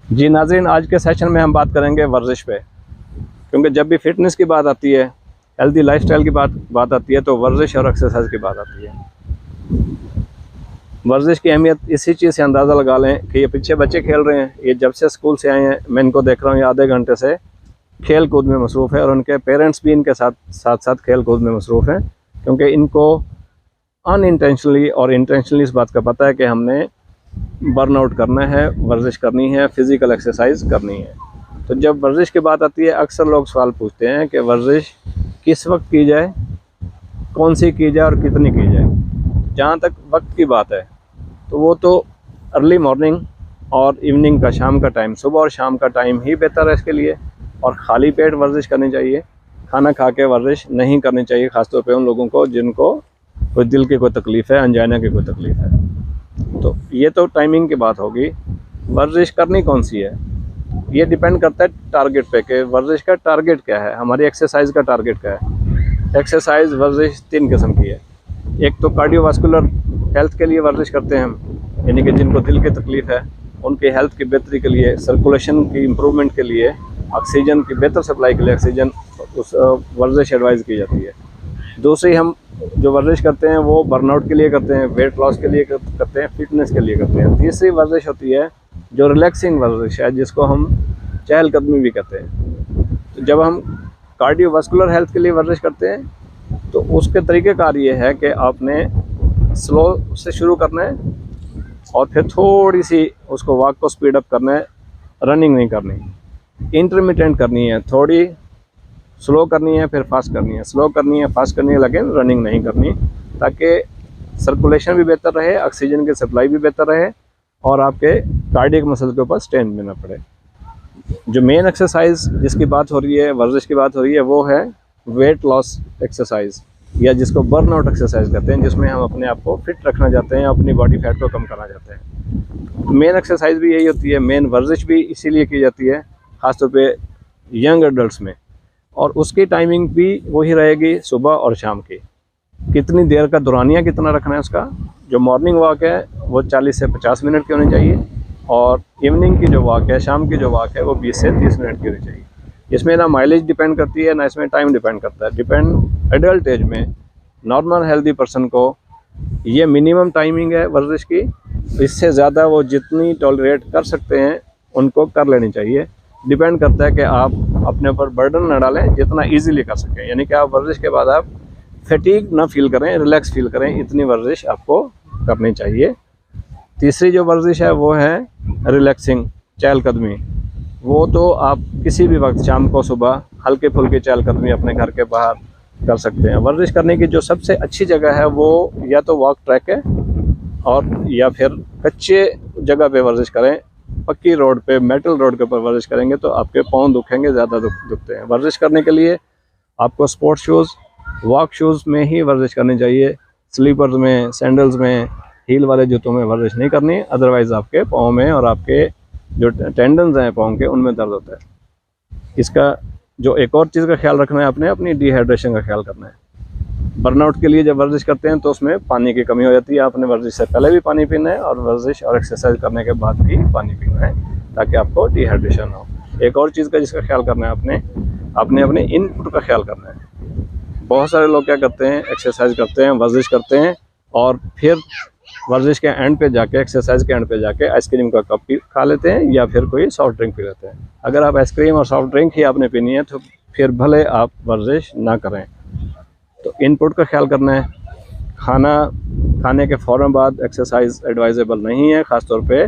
जी नाज़रीन, आज के सेशन में हम बात करेंगे वर्जिश पे, क्योंकि जब भी फिटनेस की बात आती है, हेल्दी लाइफस्टाइल की बात आती है, तो वर्जिश और एक्सरसाइज की बात आती है। वर्जिश की अहमियत इसी चीज़ से अंदाज़ा लगा लें कि ये पीछे बच्चे खेल रहे हैं, ये जब से स्कूल से आए हैं मैं इनको देख रहा हूँ, ये आधे घंटे से खेल कूद में मसरूफ़ है और उनके पेरेंट्स भी इनके साथ खेल कूद में मसरूफ़ हैं, क्योंकि इनको अनइंटेंशनली और इंटेंशनली इस बात का पता है कि हमने बर्नआउट करना है, वर्जिश करनी है, फ़िज़िकल एक्सरसाइज करनी है। तो जब वर्जिश की बात आती है, अक्सर लोग सवाल पूछते हैं कि वर्जिश किस वक्त की जाए, कौन सी की जाए और कितनी की जाए। जहाँ तक वक्त की बात है तो वो तो अर्ली मॉर्निंग और इवनिंग का, शाम का टाइम, सुबह और शाम का टाइम ही बेहतर है इसके लिए। और खाली पेट वर्जिश करनी चाहिए, खाना खा के वर्जिश नहीं करनी चाहिए, ख़ासतौर पे उन लोगों को जिनको कोई दिल की कोई तकलीफ़ है, अंजाइना की कोई तकलीफ़ है। तो ये तो टाइमिंग की बात होगी। वर्जिश करनी कौन सी है, ये डिपेंड करता है टारगेट पे कि वर्जिश का टारगेट क्या है, हमारी एक्सरसाइज का टारगेट क्या है। एक्सरसाइज वर्जिश 3 किस्म की है। एक तो कार्डियोवास्कुलर हेल्थ के लिए वर्जिश करते हैं हम, यानी कि जिनको दिल की तकलीफ़ है उनकी हेल्थ की बेहतरी के लिए, सर्कुलेशन की इम्प्रूवमेंट के लिए, ऑक्सीजन की बेहतर सप्लाई के लिए ऑक्सीजन उस वर्जिश एडवाइज़ की जाती है। दूसरी हम जो वर्जिश करते हैं वो बर्नआउट के लिए करते हैं, वेट लॉस के लिए करते हैं, फिटनेस के लिए करते हैं। तीसरी वर्जिश होती है जो रिलैक्सिंग वर्जिश है, जिसको हम चहलकदमी भी कहते हैं। तो जब हम कार्डियोवास्कुलर हेल्थ के लिए वर्जिश करते हैं तो उसके तरीक़ेकार ये है कि आपने स्लो से शुरू करना है और फिर थोड़ी सी उसको वॉक को स्पीड अप करना है, रनिंग नहीं करनी, इंटरमिटेंट करनी है, थोड़ी स्लो करनी है फिर फास्ट करनी है, स्लो करनी है फास्ट करनी है, लेकिन रनिंग नहीं करनी, ताकि सर्कुलेशन भी बेहतर रहे, ऑक्सीजन की सप्लाई भी बेहतर रहे और आपके कार्डियक मसल के ऊपर स्ट्रेन भी ना पड़े। जो मेन एक्सरसाइज जिसकी बात हो रही है, वर्जिश की बात हो रही है, वो है वेट लॉस एक्सरसाइज, या जिसको बर्नआउट एक्सरसाइज कहते हैं, जिसमें हम अपने आप को फिट रखना चाहते हैं, अपनी बॉडी फैट को कम करना चाहते हैं। मेन एक्सरसाइज भी यही होती है, मेन वर्जिश भी इसीलिए की जाती है, ख़ासतौर पे यंग एडल्ट्स में, और उसकी टाइमिंग भी वही रहेगी सुबह और शाम की। कितनी देर का दौरानिया कितना रखना है उसका, जो मॉर्निंग वॉक है वो 40 से 50 मिनट की होनी चाहिए और इवनिंग की जो वॉक है, शाम की जो वॉक है, वो 20 से 30 मिनट की होनी चाहिए। इसमें ना माइलेज डिपेंड करती है, ना इसमें टाइम डिपेंड करता है। डिपेंड एडल्ट एज में नॉर्मल हेल्दी पर्सन को ये मिनिमम टाइमिंग है वर्जिश की, इससे ज़्यादा वो जितनी टॉलरेट कर सकते हैं उनको कर लेनी चाहिए। डिपेंड करता है कि आप अपने ऊपर बर्डन न डालें, जितना इजीली कर सकें, यानी कि आप वर्जिश के बाद आप फटीग ना फील करें, रिलैक्स फील करें, इतनी वर्जिश आपको करनी चाहिए। तीसरी जो वर्जिश है वो है रिलैक्सिंग चहलकदमी। वो तो आप किसी भी वक्त, शाम को, सुबह, हल्के फुल्के चहलकदमी अपने घर के बाहर कर सकते हैं। वर्जिश करने की जो सबसे अच्छी जगह है वो या तो वॉक ट्रैक है और या फिर कच्चे जगह पे वर्जिश करें। पक्की रोड पे, मेटल रोड के ऊपर वर्जिश करेंगे तो आपके पाँव दुखेंगे, ज़्यादा दुखते हैं। वर्जिश करने के लिए आपको स्पोर्ट्स शूज़, वॉक शूज़ में ही वर्जिश करनी चाहिए। स्लीपर्स में, सैंडल्स में, हील वाले जूतों में वर्जिश नहीं करनी, अदरवाइज़ आपके पाँव में और आपके जो टेंडन्स हैं पाँव के, उनमें दर्द होता है। इसका जो एक और चीज़ का ख्याल रखना है, आपने अपनी डिहाइड्रेशन का ख्याल करना है। बर्नआउट के लिए जब वर्जिश करते हैं तो उसमें पानी की कमी हो जाती है। आपने वर्जिश से पहले भी पानी पीना है और वर्जिश और एक्सरसाइज करने के बाद भी पानी पीना है, ताकि आपको डिहाइड्रेशन हो। एक और चीज़ का जिसका ख्याल करना है, आपने अपने इनपुट का ख्याल करना है। बहुत सारे लोग क्या करते हैं, एक्सरसाइज करते हैं, वर्जिश करते हैं और फिर वर्जिश के एंड पे जाके, एक्सरसाइज के एंड पे जाके आइसक्रीम का कप खा लेते हैं या फिर कोई सॉफ्ट ड्रिंक पी लेते हैं। अगर आप आइसक्रीम और सॉफ्ट ड्रिंक ही आपने पीनी है तो फिर भले आप वर्जिश ना करें। तो इनपुट का ख्याल करना है। खाने के फ़ौरन बाद एक्सरसाइज एडवाइजेबल नहीं है, ख़ासतौर पे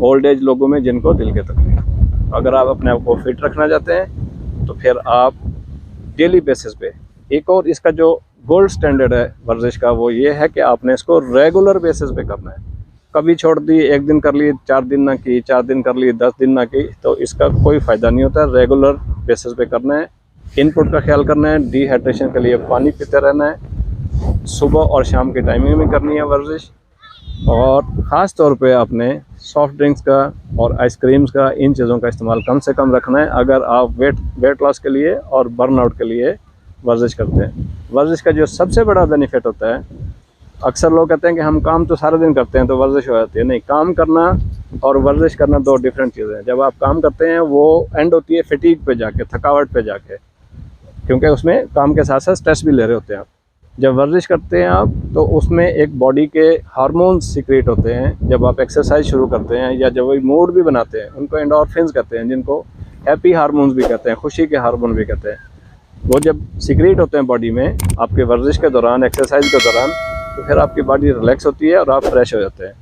ओल्ड एज लोगों में जिनको दिल की तकलीफ। अगर आप अपने आप को फिट रखना चाहते हैं तो फिर आप डेली बेसिस पे, एक और इसका जो गोल्ड स्टैंडर्ड है वर्जिश का, वो ये है कि आपने इसको रेगुलर बेसिस पे करना है। कभी छोड़ दी, एक दिन कर ली, 4 दिन ना की, 4 दिन कर ली, 10 दिन ना की, तो इसका कोई फ़ायदा नहीं होता। रेगुलर बेसिस पे करना है। इनपुट का ख्याल करना है, डिहाइड्रेशन के लिए पानी पीते रहना है, सुबह और शाम की टाइमिंग में करनी है वर्जिश, और ख़ास तौर पे आपने सॉफ्ट ड्रिंक्स का और आइसक्रीम्स का, इन चीज़ों का इस्तेमाल कम से कम रखना है अगर आप वेट लॉस के लिए और बर्नआउट के लिए वर्जिश करते हैं। वर्जिश का जो सबसे बड़ा बेनिफिट होता है, अक्सर लोग कहते हैं कि हम काम तो सारा दिन करते हैं तो वर्जिश हो जाती है। नहीं, काम करना और वर्जिश करना दो डिफरेंट चीज़ें हैं। जब आप काम करते हैं वो एंड होती है फटीग पे जाके, थकावट पे जाके, क्योंकि उसमें काम के साथ साथ स्ट्रेस भी ले रहे होते हैं आप। जब वर्जिश करते हैं आप तो उसमें एक बॉडी के हार्मोन्स सीक्रेट होते हैं। जब आप एक्सरसाइज शुरू करते हैं या जब वही मूड भी बनाते हैं, उनको एंडोर्फिन्स कहते हैं, जिनको हैप्पी हार्मोन्स भी कहते हैं, खुशी के हार्मोन भी कहते हैं। वो जब सीक्रेट होते हैं बॉडी में आपके वर्जिश के दौरान, एक्सरसाइज के दौरान, तो फिर आपकी बॉडी रिलैक्स होती है और आप फ्रेश हो जाते हैं।